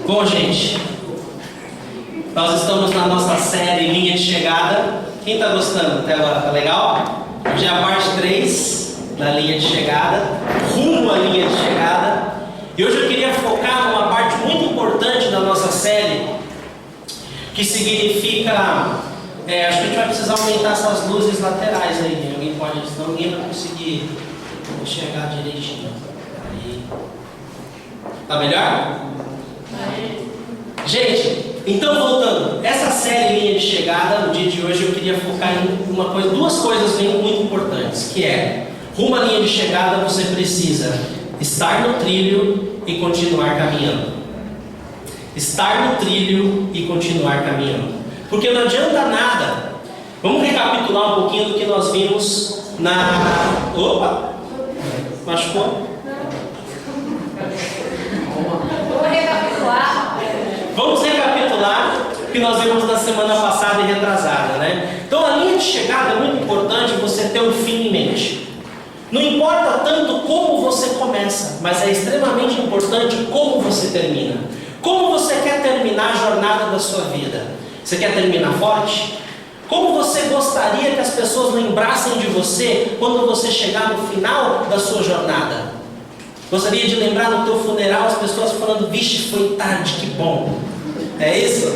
Bom, gente, nós estamos na nossa série Linha de Chegada. Quem está gostando até agora? Tá legal? Hoje é a parte 3 da linha de chegada, rumo à linha de chegada. E hoje eu queria focar numa parte muito importante da nossa série, que significa... acho que a gente vai precisar aumentar essas luzes laterais aí, né? Alguém pode, senão ninguém vai conseguir enxergar direitinho. Aí. Tá melhor? Gente, então voltando, essa série Linha de Chegada, no dia de hoje eu queria focar em duas coisas muito importantes, que é, rumo à linha de chegada você precisa estar no trilho e continuar caminhando. Estar no trilho e continuar caminhando. Porque não adianta nada. Vamos recapitular um pouquinho do que nós vimos na... Opa! Machucou? Vamos recapitular o que nós vimos na semana passada e retrasada, né? Então a linha de chegada é muito importante você ter um fim em mente. Não importa tanto como você começa, mas é extremamente importante como você termina. Como você quer terminar a jornada da sua vida? Você quer terminar forte? Como você gostaria que as pessoas lembrassem de você quando você chegar no final da sua jornada? Gostaria de lembrar no teu funeral as pessoas falando, vixe, foi tarde, que bom. É isso?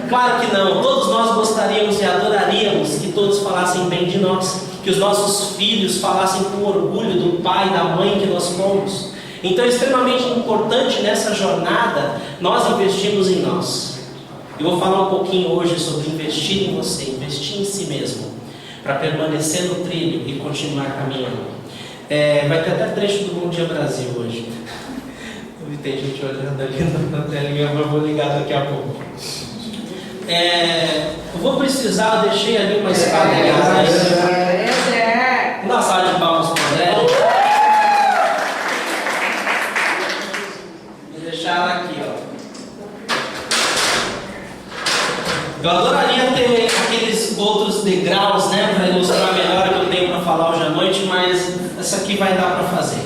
Claro que não. Todos nós gostaríamos e adoraríamos que todos falassem bem de nós. Que os nossos filhos falassem com orgulho do pai e da mãe que nós fomos. Então é extremamente importante nessa jornada nós investirmos em nós. Eu vou falar um pouquinho hoje sobre investir em você, investir em si mesmo, para permanecer no trilho e continuar caminhando. Vai ter até trecho do Bom Dia Brasil hoje. Tem gente olhando ali na telinha, mas eu vou ligar daqui a pouco. Eu vou precisar, eu deixei ali uma escada de gás. Uma salva de palmas para o André. Vou deixar ela aqui, ó. Eu adoraria ter aqueles outros degraus, né, para ilustrar melhor o que eu tenho para falar hoje à noite, mas essa aqui vai dar para fazer.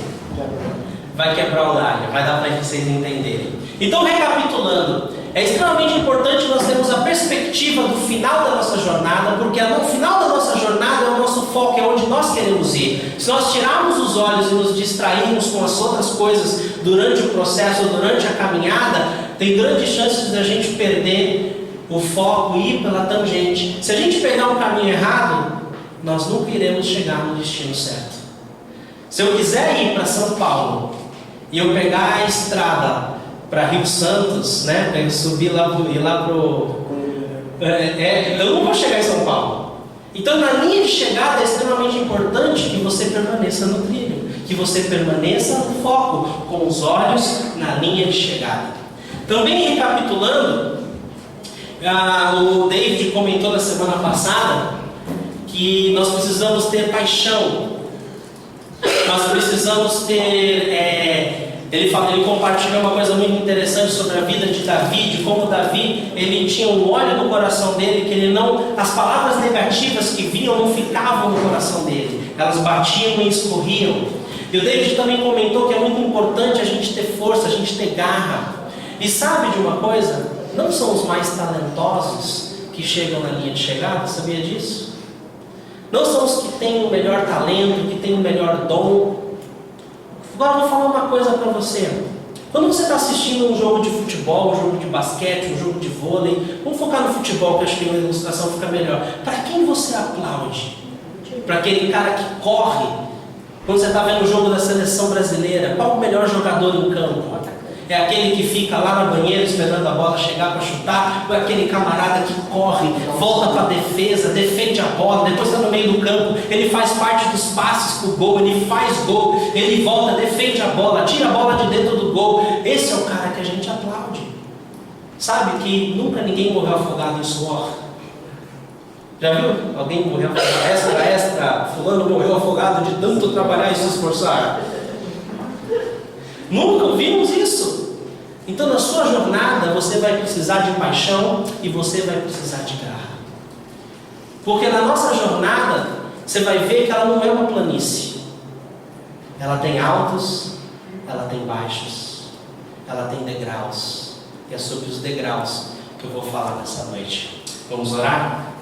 Vai quebrar o galho, vai dar para vocês entenderem. Então, recapitulando, é extremamente importante nós termos a perspectiva do final da nossa jornada, porque no final da nossa jornada é o nosso foco, é onde nós queremos ir. Se nós tirarmos os olhos e nos distrairmos com as outras coisas durante o processo ou durante a caminhada, tem grandes chances de a gente perder o foco e ir pela tangente. Se a gente pegar um caminho errado, nós nunca iremos chegar no destino certo. Se eu quiser ir para São Paulo e eu pegar a estrada para Rio Santos, né, para eu subir lá pro... eu não vou chegar em São Paulo. Então, na linha de chegada é extremamente importante que você permaneça no trilho, que você permaneça no foco, com os olhos na linha de chegada. Também recapitulando, o David comentou na semana passada que nós precisamos ter paixão. Nós precisamos ter... Ele compartilhou uma coisa muito interessante sobre a vida de Davi, de como Davi, ele tinha um óleo no coração dele, que ele não... As palavras negativas que vinham não ficavam no coração dele. Elas batiam e escorriam. E o David também comentou que é muito importante a gente ter força, a gente ter garra. E sabe de uma coisa? Não são os mais talentosos que chegam na linha de chegada, sabia disso? Não são os que têm o melhor talento, que têm o melhor dom. Agora eu vou falar uma coisa para você. Quando você está assistindo um jogo de futebol, um jogo de basquete, um jogo de vôlei, vamos focar no futebol, que acho que a ilustração fica melhor. Para quem você aplaude? Para aquele cara que corre? Quando você está vendo o jogo da seleção brasileira, qual o melhor jogador em campo? É aquele que fica lá no banheiro esperando a bola chegar para chutar? Ou é aquele camarada que corre, volta para a defesa, defende a bola, depois está no meio do campo, ele faz parte dos passes para o gol, ele faz gol, ele volta, defende a bola, tira a bola de dentro do gol. Esse é o cara que a gente aplaude. Sabe que nunca ninguém morreu afogado em suor? Já viu? Alguém morreu afogado? Extra, fulano morreu afogado de tanto trabalhar e se esforçar. Nunca vimos isso. Então, na sua jornada, você vai precisar de paixão e você vai precisar de garra. Porque na nossa jornada, você vai ver que ela não é uma planície. Ela tem altos, ela tem baixos, ela tem degraus, E é sobre os degraus que eu vou falar nessa noite. Vamos orar?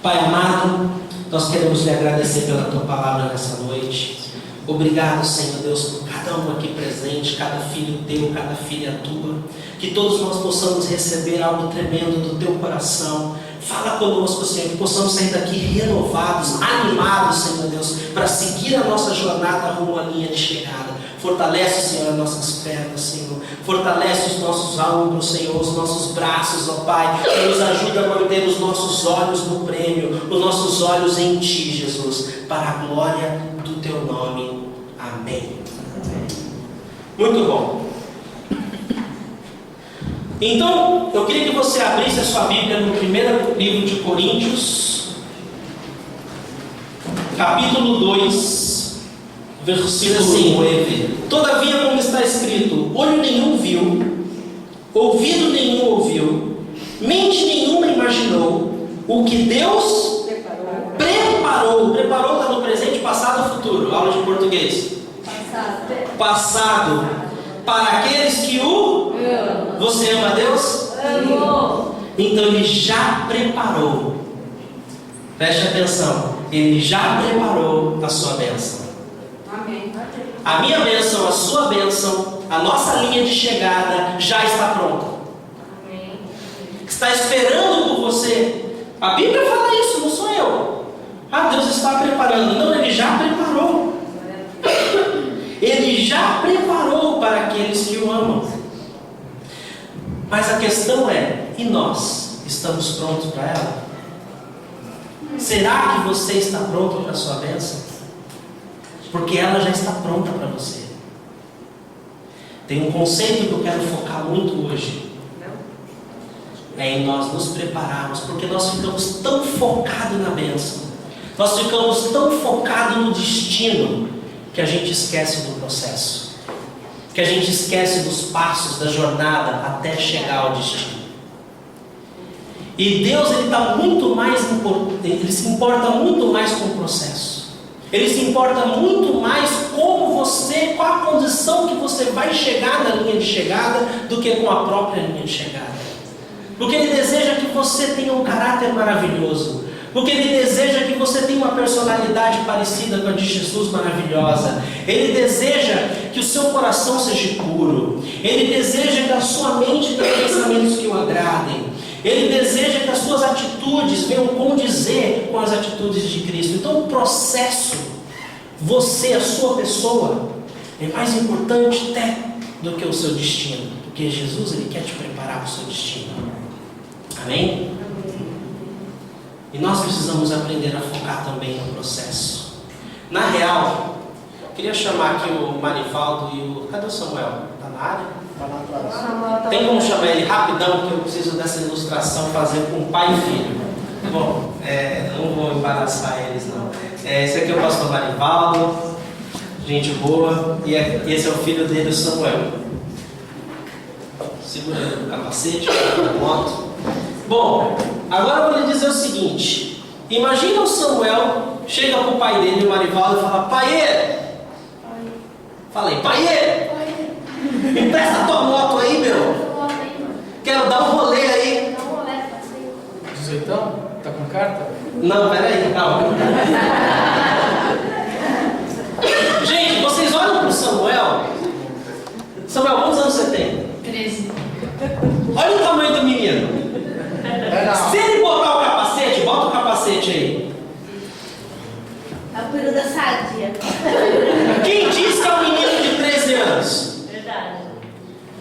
Pai amado, nós queremos lhe agradecer pela tua palavra nessa noite. Obrigado, Senhor Deus, por cada um aqui presente, cada filho teu, cada filha tua. Que todos nós possamos receber algo tremendo do teu coração. Fala conosco, Senhor, que possamos sair daqui renovados, animados, Senhor Deus, para seguir a nossa jornada rumo à linha de chegada. Fortalece, Senhor, as nossas pernas, Senhor. Fortalece os nossos ombros, Senhor, os nossos braços, ó Pai. E nos ajuda a manter os nossos olhos no prêmio, os nossos olhos em Ti, Jesus, para a glória do Teu nome. Amém. Muito bom. Então, eu queria que você abrisse a sua Bíblia no primeiro livro de Coríntios, capítulo 2, versículo 9. Todavia, como está escrito, olho nenhum viu, ouvido nenhum ouviu, mente nenhuma imaginou o que Deus preparou está no presente, passado ou futuro? Aula de português. Passado. Para aqueles que o... Você ama a Deus? Amo. Então Ele já preparou. Preste atenção. Ele já preparou a sua bênção. Amém. A minha bênção, a sua bênção, a nossa linha de chegada já está pronta. Amém. Está esperando por você. A Bíblia fala isso, não sou eu. Ah, Deus está preparando. Não, Ele já preparou. Ele já preparou para aqueles que o amam. Mas a questão é, e nós? Estamos prontos para ela? Será que você está pronto para a sua bênção? Porque ela já está pronta para você. Tem um conceito que eu quero focar muito hoje. É em nós nos prepararmos, porque nós ficamos tão focados na bênção. Nós ficamos tão focados no destino que a gente esquece do processo, que a gente esquece dos passos da jornada até chegar ao destino. E Deus ele se importa muito mais com o processo. Ele se importa muito mais como você, qual a condição que você vai chegar na linha de chegada, do que com a própria linha de chegada. Porque Ele deseja que você tenha um caráter maravilhoso. Porque Ele deseja que você tenha uma personalidade parecida com a de Jesus, maravilhosa. Ele deseja que o seu coração seja puro. Ele deseja que a sua mente tenha pensamentos que o agradem. Ele deseja que as suas atitudes venham condizer com as atitudes de Cristo. Então o processo, você, a sua pessoa, é mais importante até do que o seu destino. Porque Jesus, Ele quer te preparar para o seu destino. Amém? E nós precisamos aprender a focar também no processo. Na real, eu queria chamar aqui o Manivaldo e o... Cadê o Samuel? Está na área? Está lá atrás. Tem como chamar ele rapidão, que eu preciso dessa ilustração fazer com pai e filho. Bom, não vou embaraçar eles não. Esse aqui é o pastor Manivaldo, gente boa, e esse é o filho dele, o Samuel. Segura o capacete, da moto. Bom, agora eu vou lhe dizer o seguinte. Imagina o Samuel, chega para o pai dele, o Marivaldo, e fala: Paiê! Falei: Paiê! Empresta a tua moto aí, meu! Quero dar um rolê aí. 18? Tá com carta? Não, peraí, calma. Gente, vocês olham para o Samuel. Samuel, quantos anos você tem? 13. Olha o tamanho do menino. Se ele botar o capacete, bota o capacete aí. É o peru da sadia. Quem diz que é um menino de 13 anos? Verdade.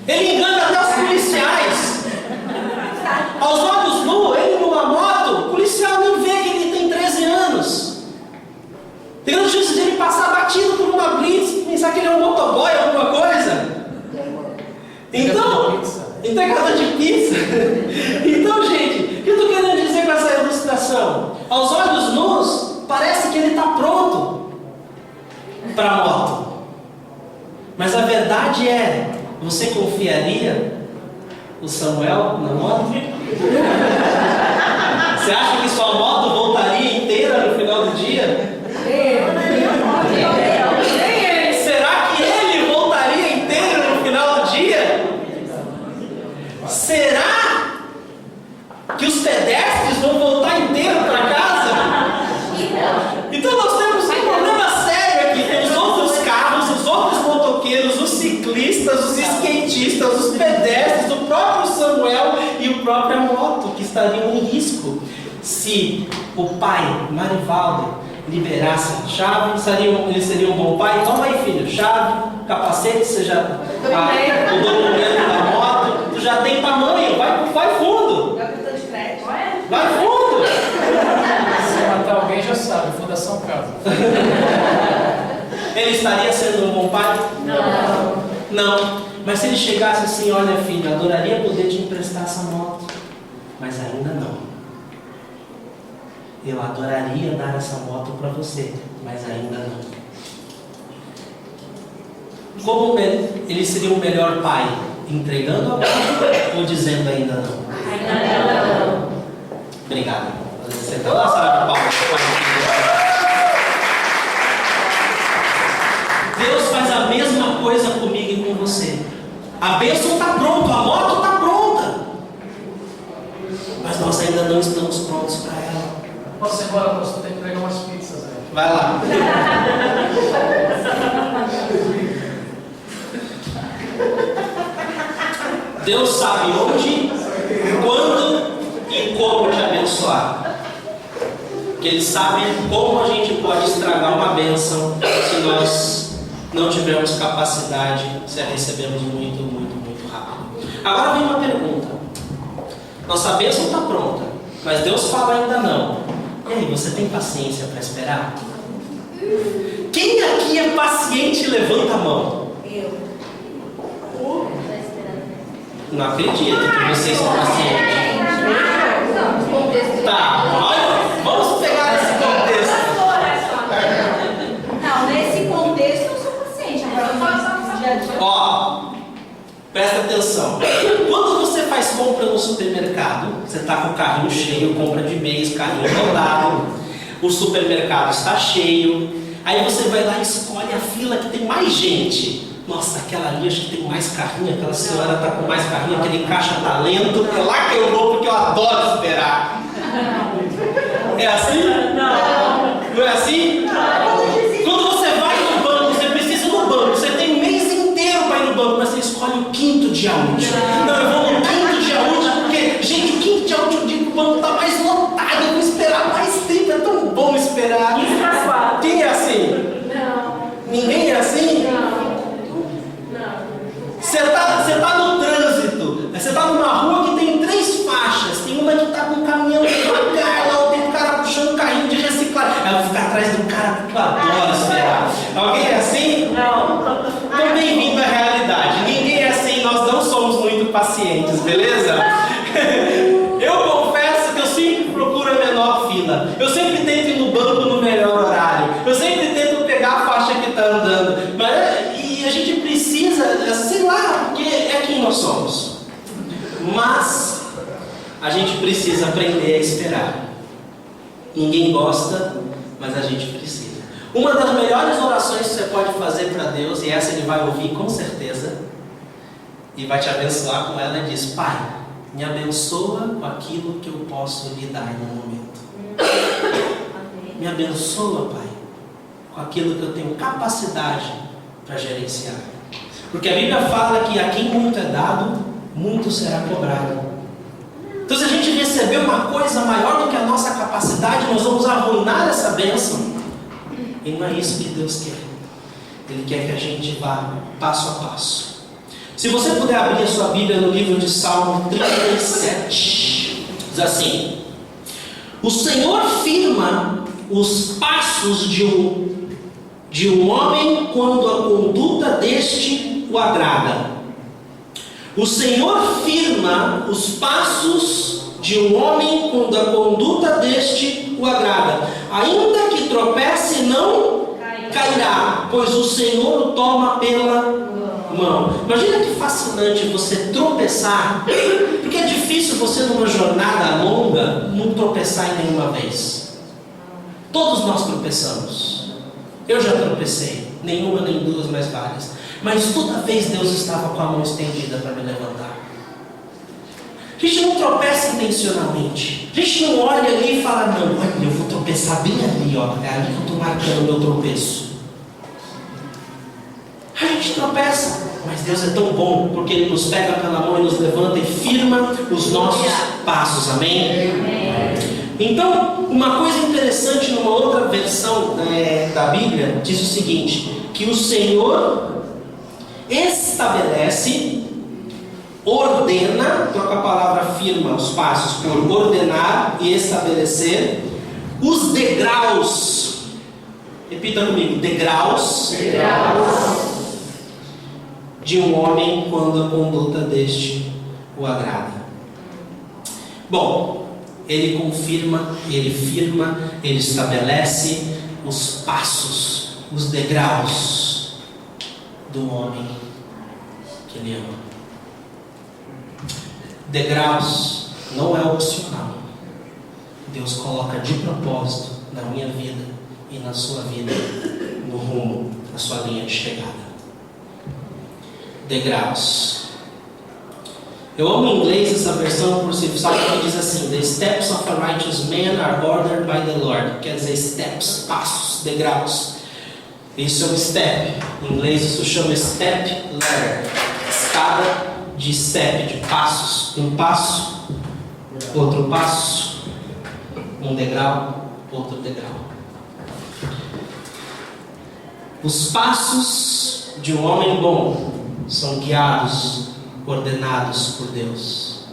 Ele engana até os policiais. Aos olhos nus, ele numa moto, o policial nem vê que ele tem 13 anos. Tem grande chance de ele passar batido por uma blitz, pensar que ele é um motoboy, alguma coisa. Então, entregador de pizza. Então, gente, o que eu estou querendo dizer com essa ilustração? Aos olhos nus, parece que ele está pronto para a moto. Mas a verdade é, você confiaria o Samuel na moto? Você acha que sua moto voltaria inteira no final do dia? Será que ele voltaria inteiro no final do dia? Será que os pedestres vão voltar inteiros para casa? Então nós temos um problema sério aqui. Tem os outros carros, os outros motoqueiros, os ciclistas, os skatistas, os pedestres, o próprio Samuel e o próprio moto que estariam em risco. Se o pai, Marivaldo, liberasse a chave, ele seria um bom pai. Toma aí, filho, chave, capacete, seja o documento da moto, tu já tem tamanho, vai fundo. Vai fundo. Se matar alguém já sabe, Fundação Casa. Ele estaria sendo um bom pai? Não. Mas se ele chegasse assim, olha filho, adoraria poder te emprestar essa moto, mas ainda não. Eu adoraria dar essa moto para você, mas ainda não. Como ele seria o melhor pai? Entregando a moto ou dizendo ainda não? Ainda não. Obrigado. Você está lá, sabe, Paulo? Deus faz a mesma coisa comigo e com você. A bênção está pronta, a moto está pronta. Mas nós ainda não estamos prontos para ela. Posso ir embora, pastor? Tem que pegar umas pizzas aí. Vai lá. Deus sabe onde, quando e como te abençoar. Porque Ele sabe como a gente pode estragar uma bênção se nós não tivermos capacidade, se a recebemos muito, muito, muito rápido. Agora vem uma pergunta. Nossa bênção está pronta, mas Deus fala ainda não. E aí, você tem paciência para esperar? Quem aqui é paciente, levanta a mão. Eu. Não acredito que vocês são pacientes. Tá, olha, vamos pegar esse contexto. Não, nesse contexto eu sou paciente. Ó, presta atenção. Quando você faz compra no supermercado, você está com o carrinho cheio, compra de mês, carrinho rodado, o supermercado está cheio, aí você vai lá e escolhe a fila que tem mais gente. Nossa, aquela ali acho que tem mais carrinho, aquela senhora está com mais carrinho, aquele caixa tá lento, é lá que eu vou porque eu adoro esperar. É assim? Não é assim? Quando você vai no banco, você precisa ir no banco, você tem um mês inteiro para ir no banco, mas você escolhe o quinto dia útil. Não, eu vou no quinto dia útil, porque, gente, o quinto dia útil, o dia que o banco está mais lotado, eu vou esperar mais tempo, é tão bom esperar. Quem é assim? Ninguém é assim? Você tá no trânsito, você tá numa rua que tem 3 faixas, tem uma que tá com um caminhão devagar, lá tem um cara puxando um carrinho de reciclagem. Aí eu vou ficar atrás do cara porque eu adoro esperar. Alguém é assim? Não. Então bem-vindo à realidade. Ninguém é assim, nós não somos muito pacientes, beleza? Eu confesso que eu sempre procuro a menor fila. Eu sempre tento ir no banco no melhor horário. Eu sempre tento pegar a faixa que está andando. E a gente precisa, sei lá, porque é quem nós somos. Mas a gente precisa aprender a esperar. Ninguém gosta, mas a gente precisa. Uma das melhores orações que você pode fazer para Deus, e essa ele vai ouvir com certeza, e vai te abençoar com ela, diz: Pai, me abençoa com aquilo que eu posso lhe dar no momento. Me abençoa, Pai, com aquilo que eu tenho capacidade para gerenciar. Porque a Bíblia fala que a quem muito é dado, muito será cobrado. Então, se a gente receber uma coisa maior do que a nossa capacidade, nós vamos arruinar essa bênção. E não é isso que Deus quer. Ele quer que a gente vá passo a passo. Se você puder abrir a sua Bíblia no livro de Salmo 37, diz assim: o Senhor firma os passos de um homem quando a conduta deste o agrada. O Senhor firma os passos de um homem quando a conduta deste o agrada. Ainda que tropece, não cairá, pois o Senhor o toma pela mão. Imagina que fascinante você tropeçar, porque é difícil você numa jornada longa não tropeçar em nenhuma vez. Todos nós tropeçamos. Eu já tropecei, nenhuma nem duas, mas várias. Mas toda vez Deus estava com a mão estendida para me levantar. A gente não tropeça intencionalmente. A gente não olha ali e fala, não, olha, eu vou tropeçar bem ali, ó. É ali que eu estou marcando o meu tropeço. A gente tropeça, mas Deus é tão bom, porque Ele nos pega pela mão e nos levanta e firma os nossos passos, amém? Então, uma coisa interessante numa outra versão da Bíblia, diz o seguinte, que o Senhor estabelece, ordena, troca a palavra firma, os passos, por ordenar e estabelecer, os degraus, repita comigo, degraus. De um homem quando a conduta deste o agrada. Bom, ele confirma, ele firma, ele estabelece os passos, os degraus do homem que ele ama. Degraus não é opcional. Deus coloca de propósito na minha vida e na sua vida, no rumo, na sua linha de chegada. Degraus. Eu amo em inglês essa versão, por si só, que diz assim: The steps of a righteous man are ordered by the Lord. Quer dizer, steps, passos, degraus. Isso é um step. Em inglês isso chama step ladder. Escada de step, de passos. Um passo, outro passo, um degrau, outro degrau. Os passos de um homem bom são guiados, ordenados por Deus.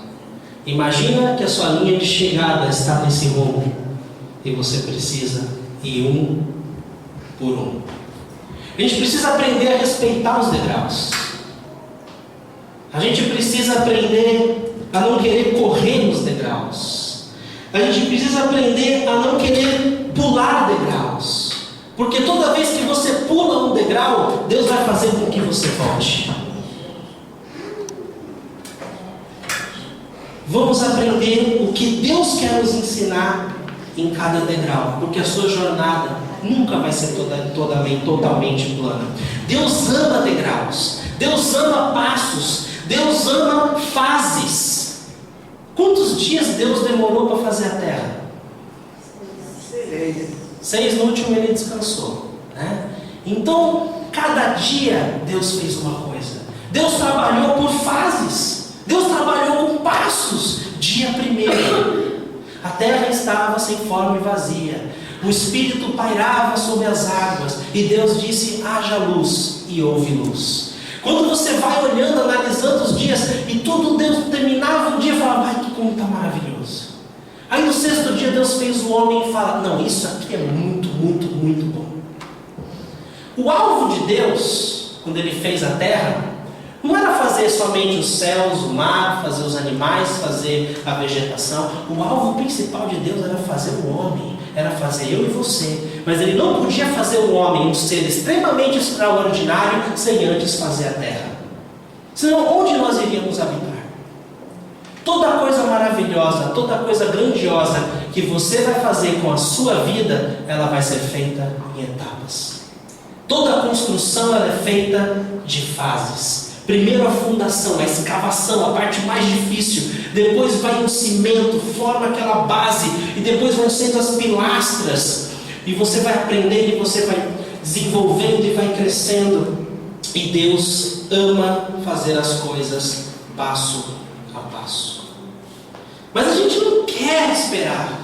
Imagina que a sua linha de chegada está nesse rumo e você precisa ir um por um. A gente precisa aprender a respeitar os degraus. A gente precisa aprender a não querer correr nos degraus. A gente precisa aprender a não querer pular degraus. Porque toda vez que você pula um degrau, Deus vai fazer com que você volte. Vamos aprender o que Deus quer nos ensinar em cada degrau, porque a sua jornada nunca vai ser totalmente plana. Deus ama degraus, Deus ama passos, Deus ama fases. Quantos dias Deus demorou para fazer a terra? 6, no último ele descansou, né? Então, cada dia Deus fez uma coisa. Deus trabalhou por fases. Deus trabalhou com passos. Dia primeiro, a terra estava sem forma e vazia. O Espírito pairava sobre as águas. E Deus disse: haja luz, e houve luz. Quando você vai olhando, analisando os dias, e todo Deus terminava um dia e falava: ai, que como está maravilhoso. Aí no 6º dia Deus fez o homem e fala: não, isso aqui é muito, muito, muito bom. O alvo de Deus, quando Ele fez a terra, não era fazer somente os céus, o mar, fazer os animais, fazer a vegetação. O alvo principal de Deus era fazer o homem, era fazer eu e você. Mas Ele não podia fazer o homem, um ser extremamente extraordinário, sem antes fazer a terra. Senão, onde nós iríamos habitar? Toda coisa maravilhosa, toda coisa grandiosa que você vai fazer com a sua vida, ela vai ser feita em etapas. Toda a construção ela é feita de fases. Primeiro a fundação, a escavação, a parte mais difícil. Depois vai um cimento, forma aquela base. E depois vão sendo as pilastras. E você vai aprendendo e você vai desenvolvendo e vai crescendo. E Deus ama fazer as coisas passo a passo. Mas a gente não quer esperar.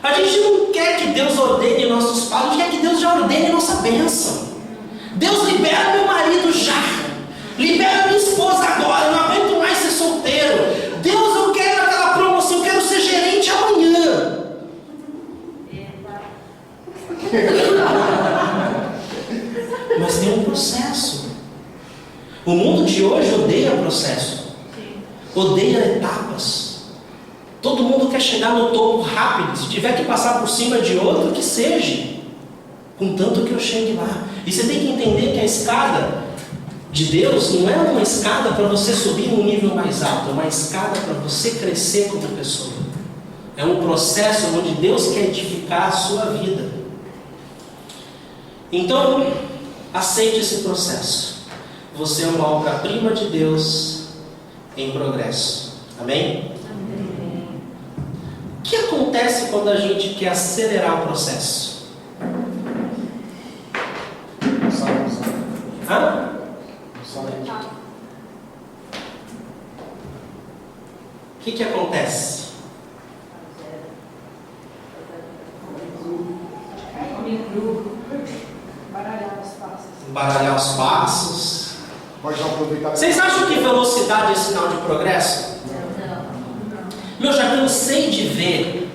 A gente não quer que Deus ordene nossos passos. A gente quer que Deus já ordene nossa bênção. Deus, libera meu marido já. Libera minha esposa agora. Eu não aguento mais ser solteiro. Deus, eu quero aquela promoção. Eu quero ser gerente amanhã. Mas tem um processo. O mundo de hoje odeia processo. Odeia etapas. Todo mundo quer chegar no topo rápido. Se tiver que passar por cima de outro, que seja. Contanto que eu chegue lá. E você tem que entender que a escada de Deus não é uma escada para você subir num nível mais alto. É uma escada para você crescer como pessoa. É um processo onde Deus quer edificar a sua vida. Então, aceite esse processo. Você é uma obra-prima de Deus em progresso. Amém? acontece quando a gente quer acelerar o processo? Hã? O que acontece? Embaralhar os passos. Vocês acham que velocidade é sinal de progresso? Meu, já cansei de ver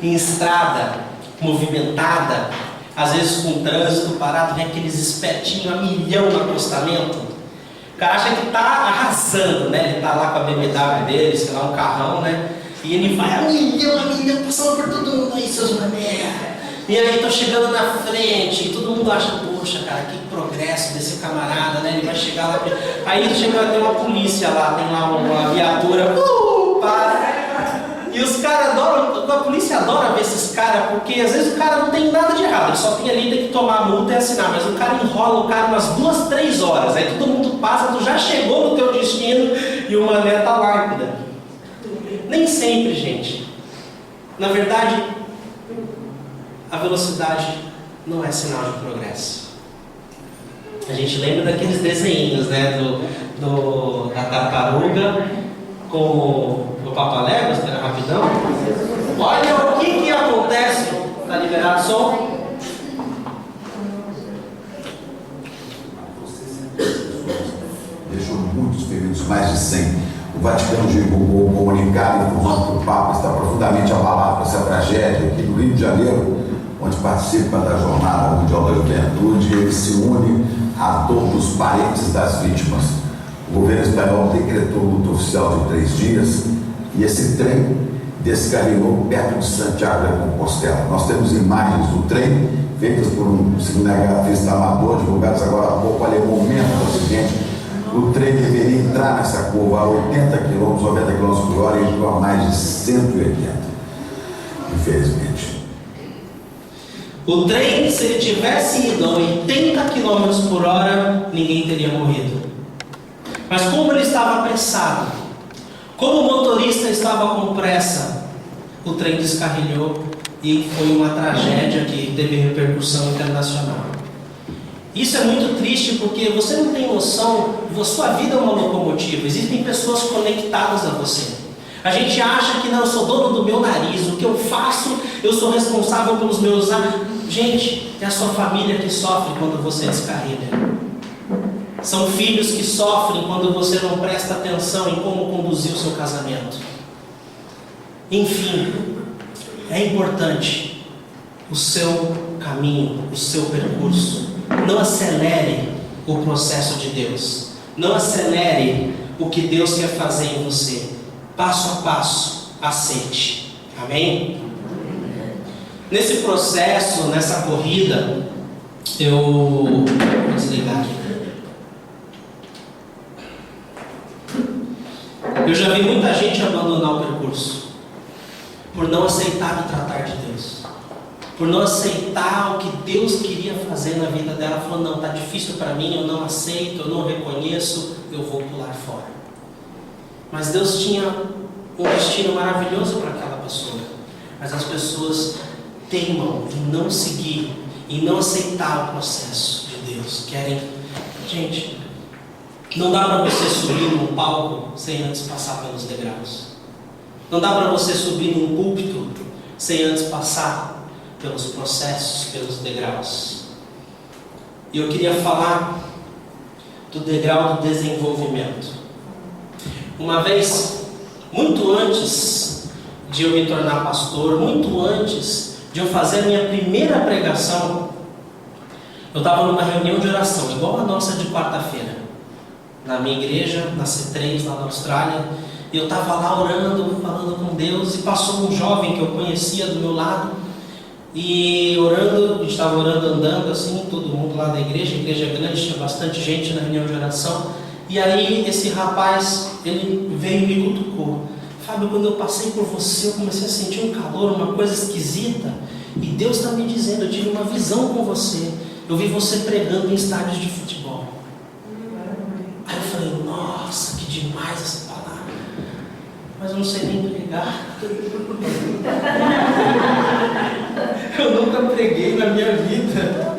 em estrada movimentada, às vezes com trânsito parado, vem aqueles espetinhos a milhão no acostamento. O cara acha que está arrasando, né? Ele está lá com a BMW dele, sei lá, um carrão, né? E ele vai a milhão, passando por todo mundo aí, seus mané. E aí tô chegando na frente, e todo mundo acha, poxa, cara, que progresso desse camarada, né? Ele vai chegar lá. Aí chega até uma polícia lá, tem lá uma viatura, para. E os caras adoram, a polícia adora ver esses caras, porque às vezes o cara não tem nada de errado, ele só tem ali, tem que tomar a multa e assinar, mas o cara enrola o cara umas 2, 3 horas, aí todo mundo passa, tu já chegou no teu destino e o mané tá lá, cuida. Nem sempre, gente. Na verdade, a velocidade não é sinal de progresso. A gente lembra daqueles desenhos, né, da tartaruga com o Papaléguas, que era rapidão. Olha o que acontece. Está liberado o som? Deixou muitos feridos, mais de 100. O Vaticano divulgou um comunicado informando que o Papa está profundamente abalado com essa tragédia aqui no Rio de Janeiro, onde participa da Jornada Mundial da Juventude, ele se une à dor dos parentes das vítimas. O governo espanhol decretou luta oficial de 3 dias e esse trem descarrilhou perto de Santiago de Compostela. Nós temos imagens do trem feitas por um cinegrafista amador, divulgadas agora há pouco. Olha, o momento do acidente, o trem deveria entrar nessa curva a 80 km, 90 km por hora, e entrou a mais de 180, infelizmente. O trem, se ele tivesse ido a 80 km por hora, ninguém teria morrido. Mas como ele estava apressado, como o motorista estava com pressa, o trem descarrilhou e foi uma tragédia que teve repercussão internacional. Isso é muito triste porque você não tem noção, a sua vida é uma locomotiva, existem pessoas conectadas a você. A gente acha que não, eu sou dono do meu nariz, o que eu faço, eu sou responsável pelos meus atos. Gente, é a sua família que sofre quando você descarrilha. São filhos que sofrem quando você não presta atenção em como conduzir o seu casamento. Enfim, é importante o seu caminho, o seu percurso. Não acelere o processo de Deus. Não acelere o que Deus quer fazer em você. Passo a passo, aceite. Amém? Nesse processo, nessa corrida, vou desligar aqui. Eu já vi muita gente abandonar o percurso por não aceitar o tratar de Deus, por não aceitar o que Deus queria fazer na vida dela. Falou, não, está difícil para mim, eu não aceito, eu não reconheço, eu vou pular fora. Mas Deus tinha um destino maravilhoso para aquela pessoa. Mas as pessoas teimam em não seguir, em não aceitar o processo de Deus. Gente, não dá para você subir num palco sem antes passar pelos degraus. Não dá para você subir num púlpito sem antes passar pelos processos, pelos degraus. E eu queria falar do degrau do desenvolvimento. Uma vez, muito antes de eu me tornar pastor, muito antes de eu fazer a minha primeira pregação, eu estava numa reunião de oração, igual a nossa de quarta-feira, na minha igreja, na C3, lá na Austrália. E eu estava lá orando, falando com Deus, e passou um jovem que eu conhecia do meu lado, e orando, a gente estava orando, andando assim, todo mundo lá da igreja, a igreja é grande, tinha bastante gente na reunião de oração. E aí esse rapaz, ele veio e me cutucou. Fábio, quando eu passei por você, eu comecei a sentir um calor, uma coisa esquisita, e Deus está me dizendo, eu tive uma visão com você, eu vi você pregando em estádios de futebol. Aí eu falei, nossa, que demais essa palavra. Mas eu não sei nem pregar. Eu nunca preguei na minha vida.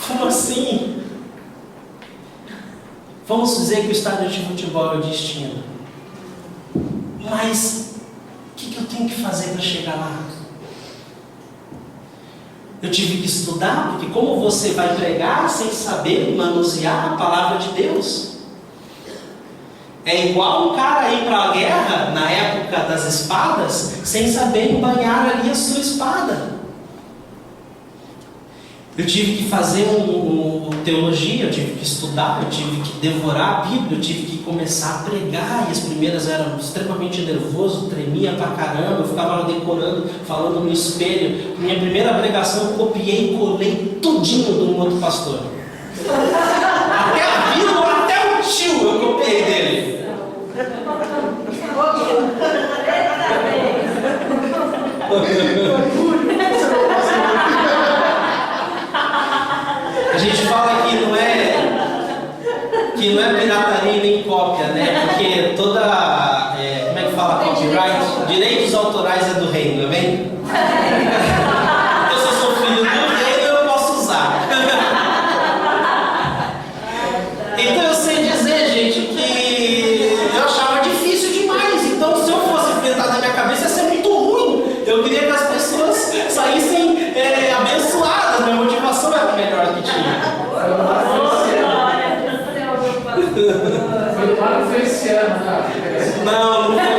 Como assim? Vamos dizer que o estádio de futebol é o destino. Mas o que eu tenho que fazer para chegar lá? Eu tive que estudar, porque como você vai pregar sem saber manusear a palavra de Deus? É igual um cara ir para a guerra na época das espadas sem saber embanhar ali a sua espada. Eu tive que fazer teologia, eu tive que estudar, eu tive que devorar a Bíblia, eu tive que começar a pregar, e as primeiras eram extremamente nervoso, tremia pra caramba, eu ficava lá decorando, falando no espelho. Minha primeira pregação eu copiei e colei tudinho de um outro pastor. Até a vírgula, até o tio eu copiei dele. A gente fala que não é pirataria nem cópia, né? Porque toda, como é que fala copyright? Direitos autorais é do reino, não é bem? Então, se eu sou filho do reino, eu posso usar. Então eu sei dizer, gente, que eu achava difícil demais. Então, se eu fosse enfrentar na minha cabeça, ia ser muito ruim. Eu queria que as pessoas saíssem abençoadas. Minha motivação era a melhor que tinha. Foi claro que foi esse ano, cara. Não foi.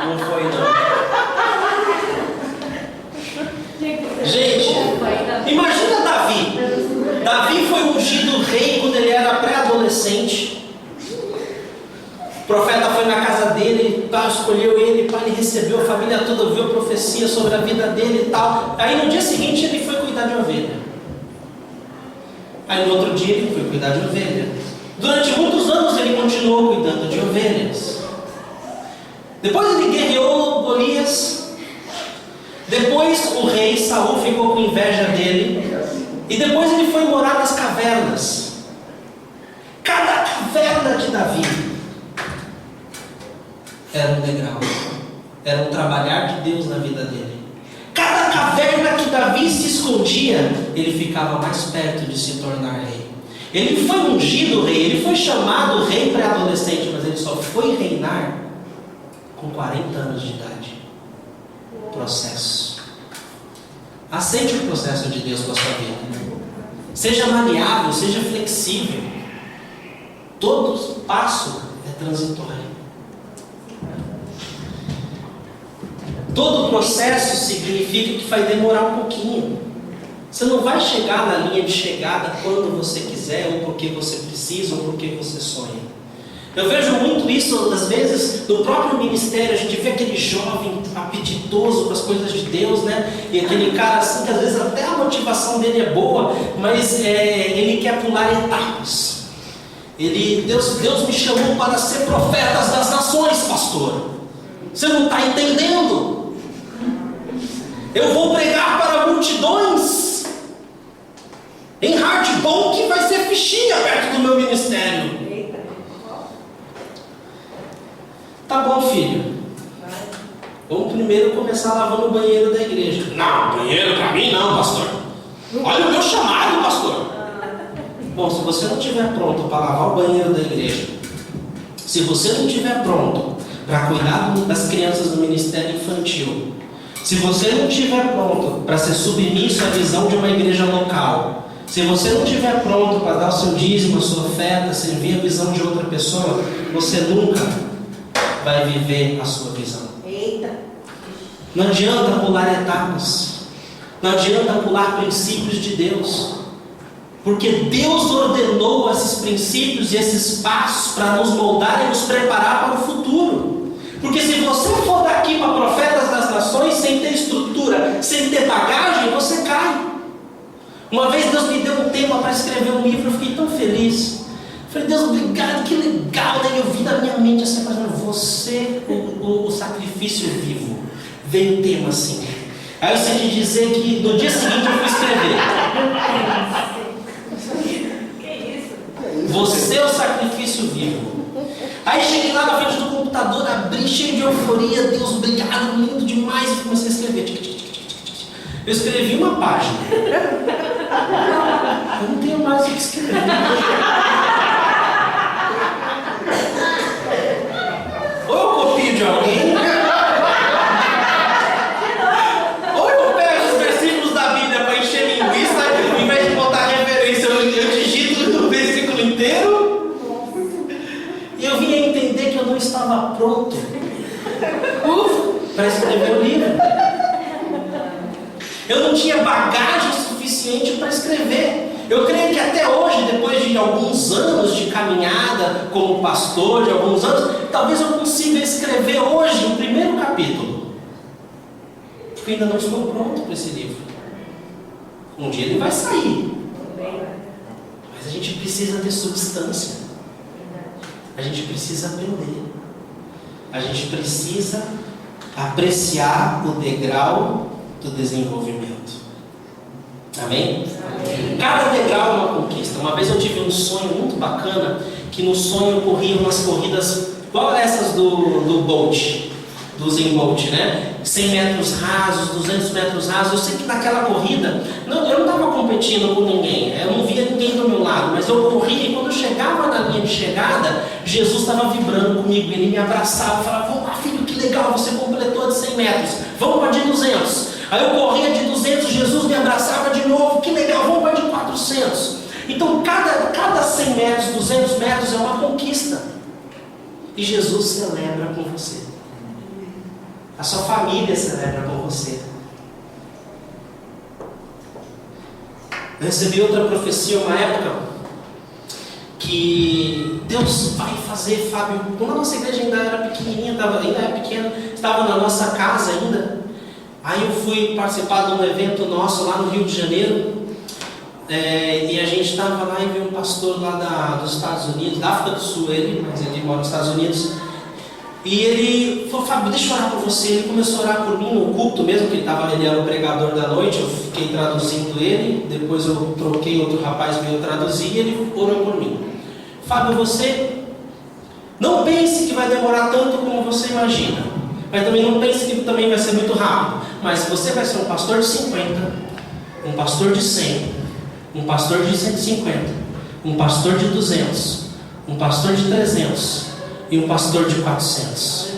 Não foi, não. Gente, imagina Davi. Davi foi ungido rei quando ele era pré-adolescente. O profeta foi na casa dele, escolheu ele, ele recebeu a família toda, ouviu a profecia sobre a vida dele e tal. Aí no dia seguinte ele foi cuidar de ovelha. Aí no outro dia ele foi cuidar de ovelha. Durante muitos anos ele continuou cuidando de ovelhas. Depois ele guerreou Golias. Depois o rei Saul ficou com inveja dele. E depois ele foi morar nas cavernas. Cada caverna de Davi era um degrau. Era um trabalhar de Deus na vida dele. Cada caverna que Davi se escondia, ele ficava mais perto de se tornar rei. Ele foi ungido rei, ele foi chamado rei pré-adolescente, mas ele só foi reinar com 40 anos de idade. Processo. Aceite o processo de Deus com a sua vida. Seja maleável, seja flexível. Todo passo é transitório. Todo processo significa que vai demorar um pouquinho. Você não vai chegar na linha de chegada quando você quiser, ou porque você precisa, ou porque você sonha. Eu vejo muito isso, às vezes, no próprio ministério. A gente vê aquele jovem apetitoso para as coisas de Deus, né? E aquele cara assim, que às vezes até a motivação dele é boa, mas ele quer pular etapas. Deus me chamou para ser profeta das nações, pastor. Você não está entendendo? Eu vou pregar para multidões em Hardball, que vai ser fichinha perto do meu ministério. Tá bom, filho. Vamos primeiro começar lavando o banheiro da igreja. Não, banheiro para mim não, pastor. Olha o meu chamado, pastor. Bom, se você não estiver pronto para lavar o banheiro da igreja, se você não estiver pronto para cuidar das crianças do ministério infantil, se você não estiver pronto para ser submisso à visão de uma igreja local, se você não estiver pronto para dar o seu dízimo, a sua oferta, servir a visão de outra pessoa, você nunca vai viver a sua visão. Eita. Não adianta pular etapas, não adianta pular princípios de Deus, porque Deus ordenou esses princípios e esses passos para nos moldar e nos preparar para o futuro. Porque se você for daqui para profetas das nações sem ter estrutura, sem ter bagagem, você cai. Uma vez Deus me deu um tema para escrever um livro, eu fiquei tão feliz. Falei, Deus, obrigado, que legal, né? Eu vi na minha mente assim, você, o sacrifício vivo. Veio o tema assim. Aí eu sei te dizer que no dia seguinte eu fui escrever. Você é o sacrifício vivo. Aí cheguei lá na frente do computador, abri cheio de euforia. Deus, obrigado, lindo demais. E comecei a escrever. Eu escrevi uma página. Eu não tenho mais o que escrever. Ou eu copio de alguém, ou eu pego os versículos da Bíblia para encher linguiça, em vez de botar referência, eu digito o versículo inteiro. E eu vim a entender que eu não estava pronto para escrever o livro. Eu não tinha bagagem suficiente para escrever. Eu creio que até hoje, depois de alguns anos de caminhada como pastor, de alguns anos, talvez eu consiga escrever hoje o primeiro capítulo. Porque eu ainda não estou pronto para esse livro. Um dia ele vai sair. Mas a gente precisa ter substância. A gente precisa aprender. A gente precisa apreciar o degrau do desenvolvimento. Amém? Amém? Cada degrau é uma conquista. Uma vez eu tive um sonho muito bacana, que no sonho eu corria umas corridas igual essas do Bolt, do Usain Bolt, né? 100 metros rasos, 200 metros rasos. Eu sei que naquela corrida, eu não estava competindo com ninguém, eu não via ninguém do meu lado, mas eu corria e quando eu chegava na linha de chegada, Jesus estava vibrando comigo, ele me abraçava e falava: vamos lá, filho, que legal, você completou de 100 metros, vamos para de 200. Aí eu corria de 200, Jesus me abraçava de novo, que legal, vamos para de 400. Então cada 100 metros, 200 metros é uma conquista. E Jesus celebra com você. A sua família celebra com você. Eu recebi outra profecia uma época que Deus vai fazer, Fábio. Quando a nossa igreja ainda era pequenininha, ainda era pequena, estava na nossa casa ainda. Aí eu fui participar de um evento nosso lá no Rio de Janeiro, e a gente estava lá e veio um pastor lá dos Estados Unidos, da África do Sul, mas ele mora nos Estados Unidos, e ele falou: Fábio, deixa eu orar por você. Ele começou a orar por mim no culto mesmo, que ele era o pregador da noite, eu fiquei traduzindo ele, depois eu troquei, outro rapaz veio traduzir e ele orou por mim. Fábio, você não pense que vai demorar tanto como você imagina, mas também não pense que também vai ser muito rápido. Mas você vai ser um pastor de 50, um pastor de 100, um pastor de 150, um pastor de 200, um pastor de 300 e um pastor de 400.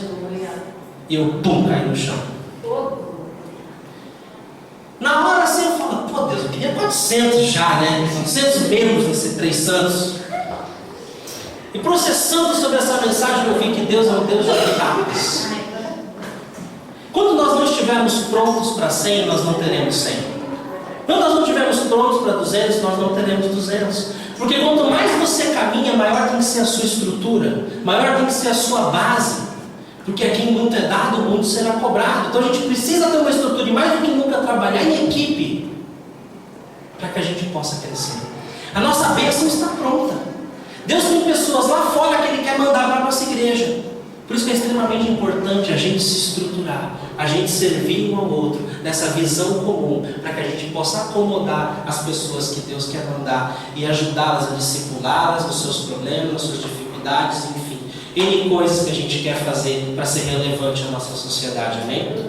E eu caí no chão. Na hora assim eu falo: pô Deus, eu queria 400 já, né? 400 membros nesses 3 anos. E processando sobre essa mensagem eu vi que Deus é um Deus de etapas. Quando nós não estivermos prontos para 100, nós não teremos 100. Quando nós não estivermos prontos para 200, nós não teremos 200. Porque quanto mais você caminha, maior tem que ser a sua estrutura, maior tem que ser a sua base. Porque a quem muito é dado, muito será cobrado. Então a gente precisa ter uma estrutura e mais do que nunca trabalhar em equipe, para que a gente possa crescer. A nossa bênção está pronta. Deus tem pessoas lá fora que Ele quer mandar para a nossa igreja. Por isso que é extremamente importante a gente se estruturar, a gente servir um ao outro, nessa visão comum, para que a gente possa acomodar as pessoas que Deus quer mandar e ajudá-las a discipulá-las nos seus problemas, nas suas dificuldades, enfim, N coisas que a gente quer fazer para ser relevante à nossa sociedade, amém?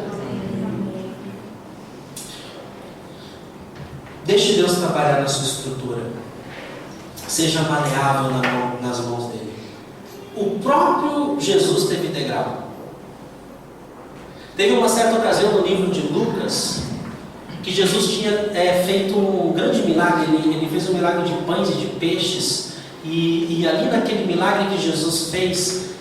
Deixe Deus trabalhar na sua estrutura, seja maleável nas mãos dEle. O próprio Jesus teve degrau. Teve uma certa ocasião no livro de Lucas que Jesus tinha feito um grande milagre. Ele fez um milagre de pães e de peixes, e ali naquele milagre que Jesus fez,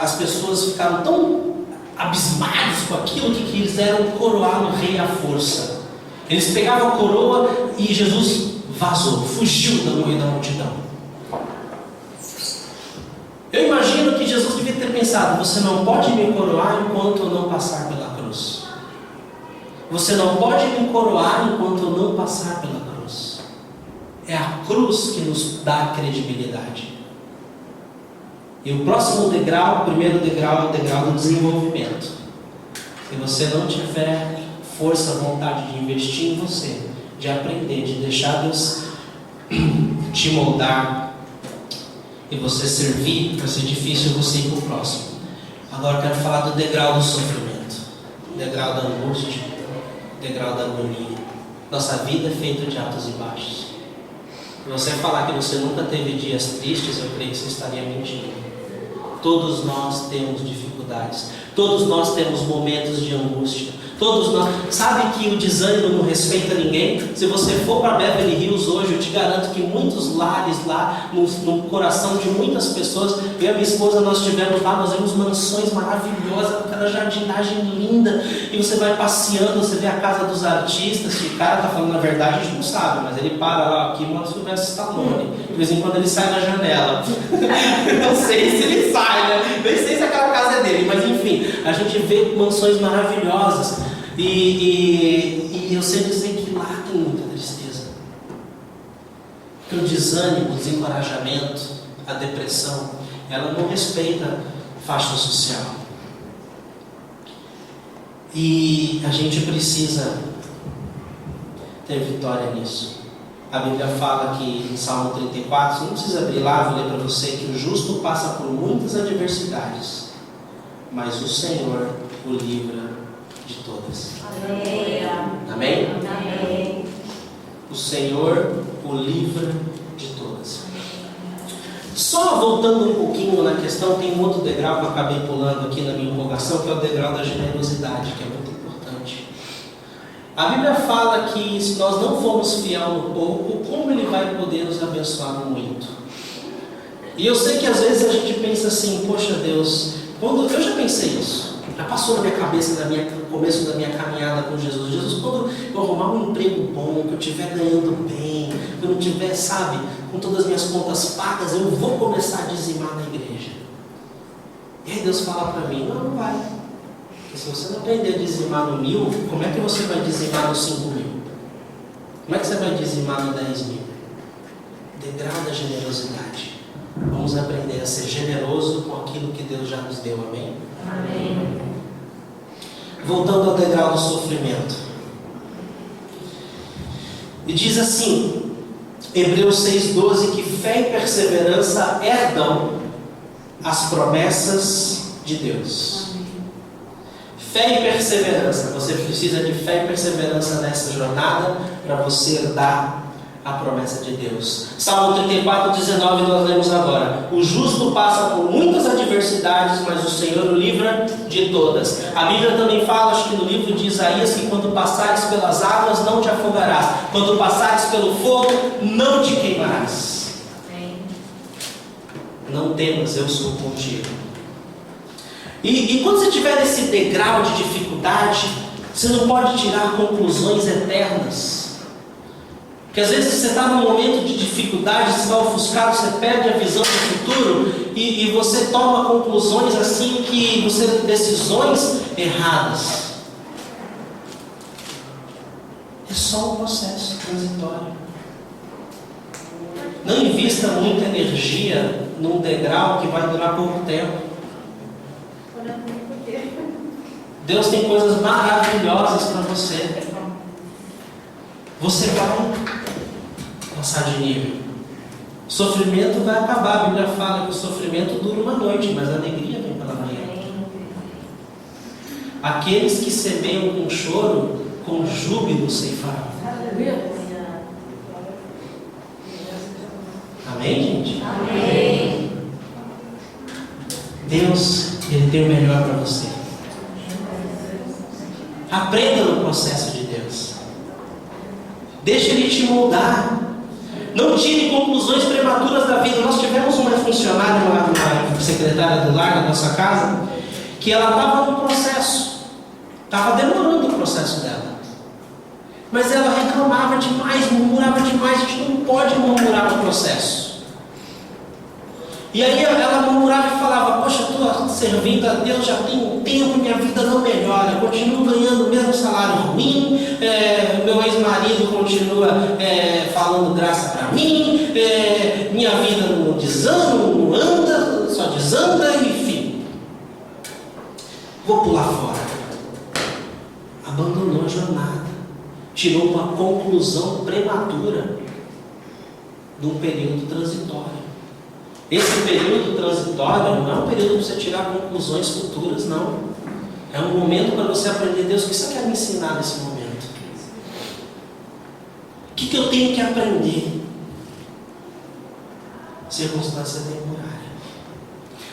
as pessoas ficaram tão abismadas com aquilo que quiseram coroar no rei à força. Eles pegavam a coroa e Jesus vazou, fugiu da multidão. Eu imagino que Jesus devia ter pensado: você não pode me coroar enquanto eu não passar pela cruz. Você não pode me coroar enquanto eu não passar pela cruz. É a cruz que nos dá credibilidade. E o próximo degrau, o primeiro degrau, é o degrau do desenvolvimento. Se você não tiver força, vontade de investir em você, de aprender, de deixar Deus te moldar, e você servir, vai ser difícil você ir para o próximo. Agora eu quero falar do degrau do sofrimento, degrau da angústia, degrau da agonia. Nossa vida é feita de altos e baixos. Se você falar que você nunca teve dias tristes, eu creio que você estaria mentindo. Todos nós temos dificuldades, todos nós temos momentos de angústia. Todos nós, sabe que o desânimo não respeita ninguém? Se você for para Beverly Hills hoje, eu te garanto que muitos lares lá, no coração de muitas pessoas, eu e a minha esposa, nós tivemos lá, nós vemos mansões maravilhosas, aquela jardinagem linda, e você vai passeando, você vê a casa dos artistas, que o cara está falando a verdade, a gente não sabe, mas ele para lá, aqui, mora o Sylvester Stallone, de vez em quando ele sai da janela, não sei se ele sai, né? Nem sei se aquela casa é dele, mas enfim, a gente vê mansões maravilhosas. E eu sei dizer que lá tem muita tristeza. Porque o desânimo, o desencorajamento, a depressão, ela não respeita faixa social. E a gente precisa ter vitória nisso. A Bíblia fala que em Salmo 34, você não precisa abrir lá, vou ler para você, que o justo passa por muitas adversidades, mas o Senhor o livra de todas. Amém. Amém? Amém. O Senhor o livra de todas. Só voltando um pouquinho na questão, tem um outro degrau que eu acabei pulando aqui na minha empolgação, que é o degrau da generosidade, que é muito importante. A Bíblia fala que se nós não formos fiel no pouco, como Ele vai poder nos abençoar no muito? E eu sei que às vezes a gente pensa assim, poxa Deus, eu já pensei isso. Já passou na minha cabeça no começo da minha caminhada com Jesus. Jesus, quando eu arrumar um emprego bom, que eu estiver ganhando bem, que eu não estiver, sabe, com todas as minhas contas pagas, eu vou começar a dizimar na igreja. E aí Deus fala para mim, não vai. Porque se você não aprender a dizimar no 1.000, como é que você vai dizimar no 5.000? Como é que você vai dizimar no 10.000? Degrau da generosidade. Vamos aprender a ser generoso com aquilo que Deus já nos deu, amém? Amém. Voltando ao degrau do sofrimento. E diz assim, Hebreus 6,12, que fé e perseverança herdam as promessas de Deus. Fé e perseverança. Você precisa de fé e perseverança nessa jornada para você herdar a promessa de Deus. Salmo 34:19 nós lemos agora. O justo passa por muitas adversidades, mas o Senhor o livra de todas. A Bíblia também fala, acho que no livro de Isaías, que quando passares pelas águas não te afogarás, quando passares pelo fogo não te queimarás. Não temas, eu sou contigo. E quando você tiver esse degrau de dificuldade, você não pode tirar conclusões eternas. Porque às vezes você está num momento de dificuldade, você está ofuscado, você perde a visão do futuro e você toma conclusões assim que você decisões erradas. É só um processo transitório. Não invista muita energia num degrau que vai durar pouco tempo. Deus tem coisas maravilhosas para você. Você vai passar de nível. O sofrimento vai acabar. A Bíblia fala que o sofrimento dura uma noite, mas a alegria vem pela manhã. Aqueles que semeiam com choro, com júbilo ceifarão. Amém, gente? Amém. Deus, Ele tem o melhor para você. Aprenda no processo de Deus. Deixa Ele te moldar. Não tire conclusões prematuras da vida. Nós tivemos uma funcionária, uma secretária do lar da nossa casa, que ela estava no processo. Estava demorando o processo dela. Mas ela reclamava demais, murmurava demais. A gente não pode murmurar no processo. E aí ela murmurava e falava, poxa, estou servindo a Deus já tem um tempo, minha vida não melhora, eu continuo ganhando o mesmo salário ruim, meu ex-marido continua falando graça para mim, minha vida não desanda, não anda, só desanda, enfim. Vou pular fora. Abandonou a jornada, tirou uma conclusão prematura de um período transitório. Esse período transitório não é um período para você tirar conclusões futuras, não. É um momento para você aprender, Deus, o que você quer me ensinar nesse momento? O que eu tenho que aprender? Circunstância temporária.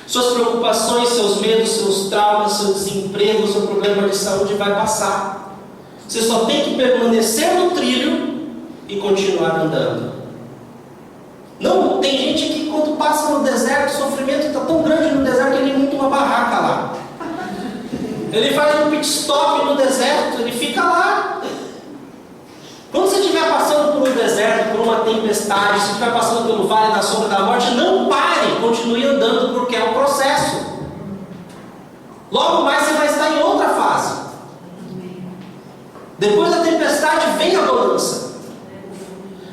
Suas preocupações, seus medos, seus traumas, seu desemprego, seu problema de saúde vai passar. Você só tem que permanecer no trilho e continuar andando. Não, tem gente que quando passa no deserto, o sofrimento está tão grande no deserto que ele monta uma barraca lá. Ele faz um pit stop no deserto, ele fica lá. Quando você estiver passando por um deserto, por uma tempestade, se estiver passando pelo vale da sombra da morte, não pare, continue andando, porque é um processo. Logo mais você vai estar em outra fase. Depois da tempestade vem a bonança.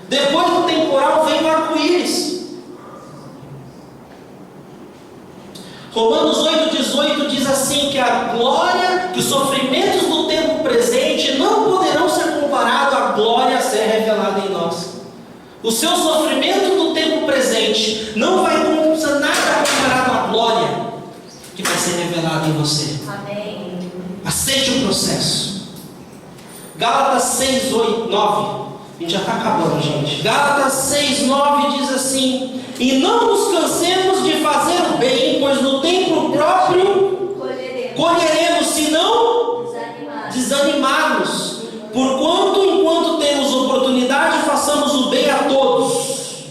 Depois do temporal vem o arco-íris. Romanos 8,18 diz assim, que a glória, que os sofrimentos do tempo presente não poderão ser comparados à glória a ser revelada em nós. O seu sofrimento do tempo presente não vai ser nada comparado à glória que vai ser revelada em você. Amém. Aceite o processo. Gálatas 6, 8, 9. A gente já está acabando, gente. Gálatas 6, 9 diz assim: e não nos cansemos de fazer o bem, pois no tempo próprio colheremos, se não desanimarmos. Porquanto, enquanto temos oportunidade, façamos o bem a todos.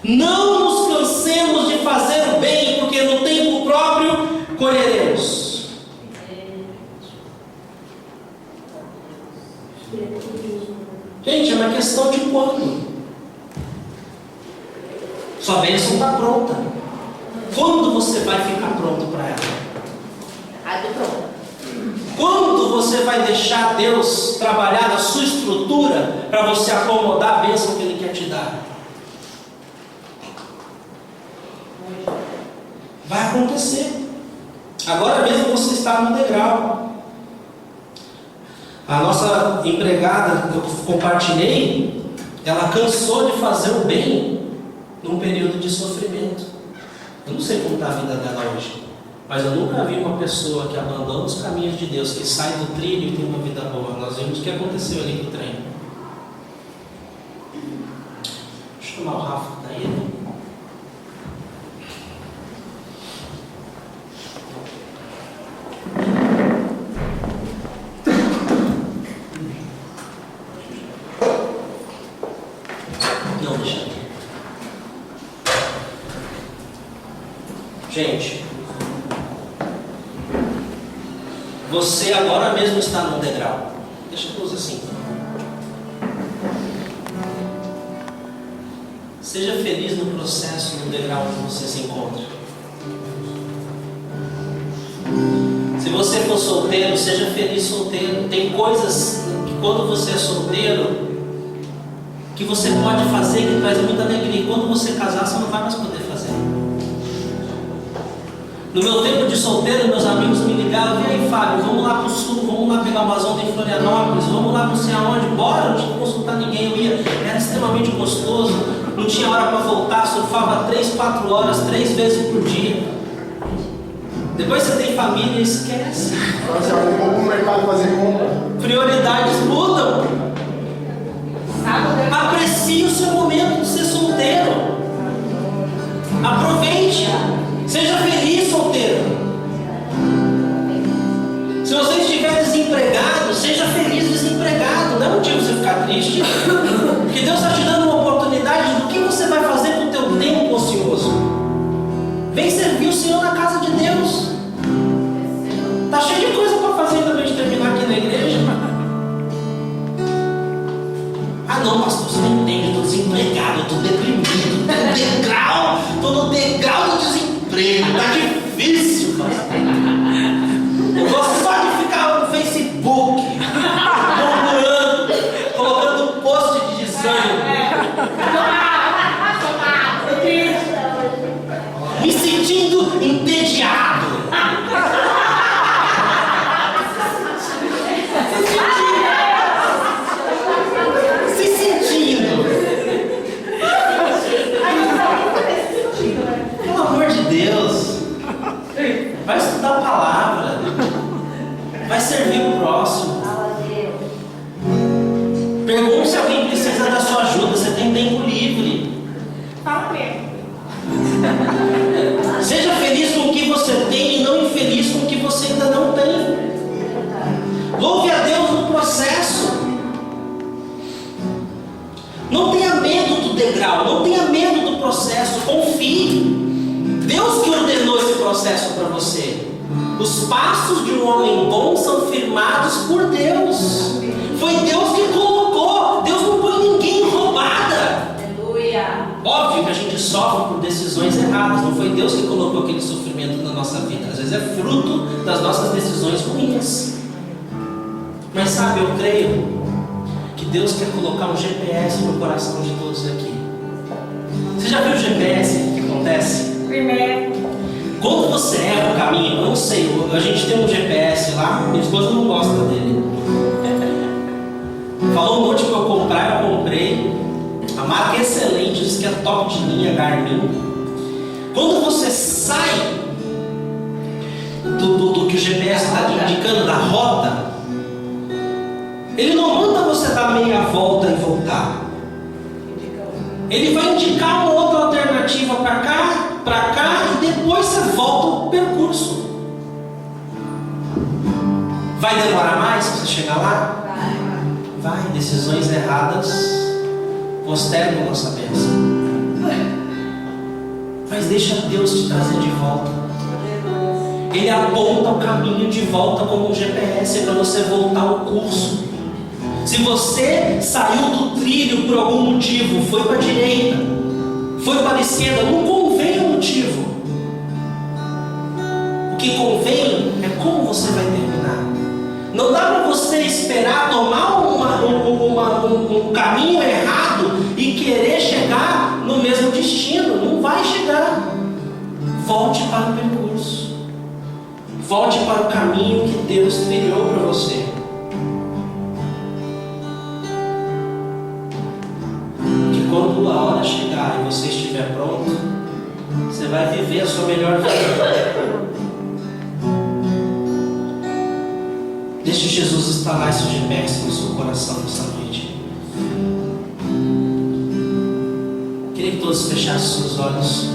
Não nos cansemos de fazer o bem, porque no tempo próprio colheremos. Gente, é uma questão de quando. Sua bênção está pronta. Quando você vai ficar pronto para ela? Quando você vai deixar Deus trabalhar na sua estrutura para você acomodar a bênção que Ele quer te dar? Vai acontecer. Agora mesmo você está no degrau. A nossa empregada que eu compartilhei, ela cansou de fazer o bem num período de sofrimento. Eu não sei como está a vida dela hoje, mas eu nunca vi uma pessoa que abandona os caminhos de Deus, que sai do trilho e tem uma vida boa. Nós vimos o que aconteceu ali no trem. Deixa eu chamar o Rafa, que está aí, né? Gente, você agora mesmo está num degrau. Deixa eu usar assim. Seja feliz no processo, no degrau que você se encontra. Se você for solteiro, seja feliz solteiro. Tem coisas que quando você é solteiro, que você pode fazer que traz muita alegria. Quando você casar, você não vai mais poder fazer. No meu tempo de solteiro, meus amigos me ligavam: e aí, Fábio, vamos lá para o sul, vamos lá pegar uma zona em Florianópolis, vamos lá não sei aonde, bora, não tinha que consultar ninguém, eu ia, era extremamente gostoso, não tinha hora para voltar, surfava 3, 4 horas, 3 vezes por dia. Depois você tem família, esquece. Você vai ter como mercado fazer compra. Prioridades mudam. Aprecie o seu momento de ser solteiro. Aproveite. Seja feliz, solteiro. Se você estiver desempregado, seja feliz desempregado. Não é motivo você ficar triste. Porque Deus está te dando uma oportunidade do que você vai fazer com o teu tempo ocioso. Vem servir o Senhor na casa de Deus. Está cheio de coisa para fazer também de terminar aqui na igreja. Ah não, pastor, você não entende, eu estou desempregado, eu estou deprimido. Seja feliz com o que você tem e não infeliz com o que você ainda não tem. Louve a Deus no processo. Não tenha medo do degrau, não tenha medo do processo, confie. Deus que ordenou esse processo para você. Os passos de um homem bom são firmados por Deus. Foi Deus que colocou. Deus não põe ninguém em roubada. Aleluia. Óbvio que a gente sofre por decisões erradas. Não foi Deus que colocou aquele sofrimento na nossa vida. Às vezes é fruto das nossas decisões ruins. Mas sabe, eu creio que Deus quer colocar um GPS no coração de todos aqui. Você já viu o GPS? O que acontece? Quando você erra o caminho, eu não sei, a gente tem um GPS lá, minha esposa não gosta dele. Falou um monte que eu comprar, eu comprei. A marca é excelente, diz que é top de linha, Garmin. Quando você sai do que o GPS está indicando, da rota, ele não manda você dar meia volta e voltar. Ele vai indicar uma outra alternativa para cá, e depois você volta o percurso. Vai demorar mais para você chegar lá? Vai. Decisões erradas postergam nossa bênção. Mas deixa Deus te trazer de volta. Ele aponta o caminho de volta como um GPS para você voltar ao curso. Se você saiu do trilho por algum motivo, foi para a direita, foi para a esquerda, não convém o motivo. O que convém é como você vai terminar. Não dá para você esperar tomar um caminho errado e querer chegar no mesmo destino. Não vai chegar. Volte para o percurso. Volte para o caminho que Deus trilhou para você. Quando a hora chegar e você estiver pronto, você vai viver a sua melhor vida. Deixe Jesus instalar esse GPS no seu coração nessa noite. Queria que todos fechassem seus olhos.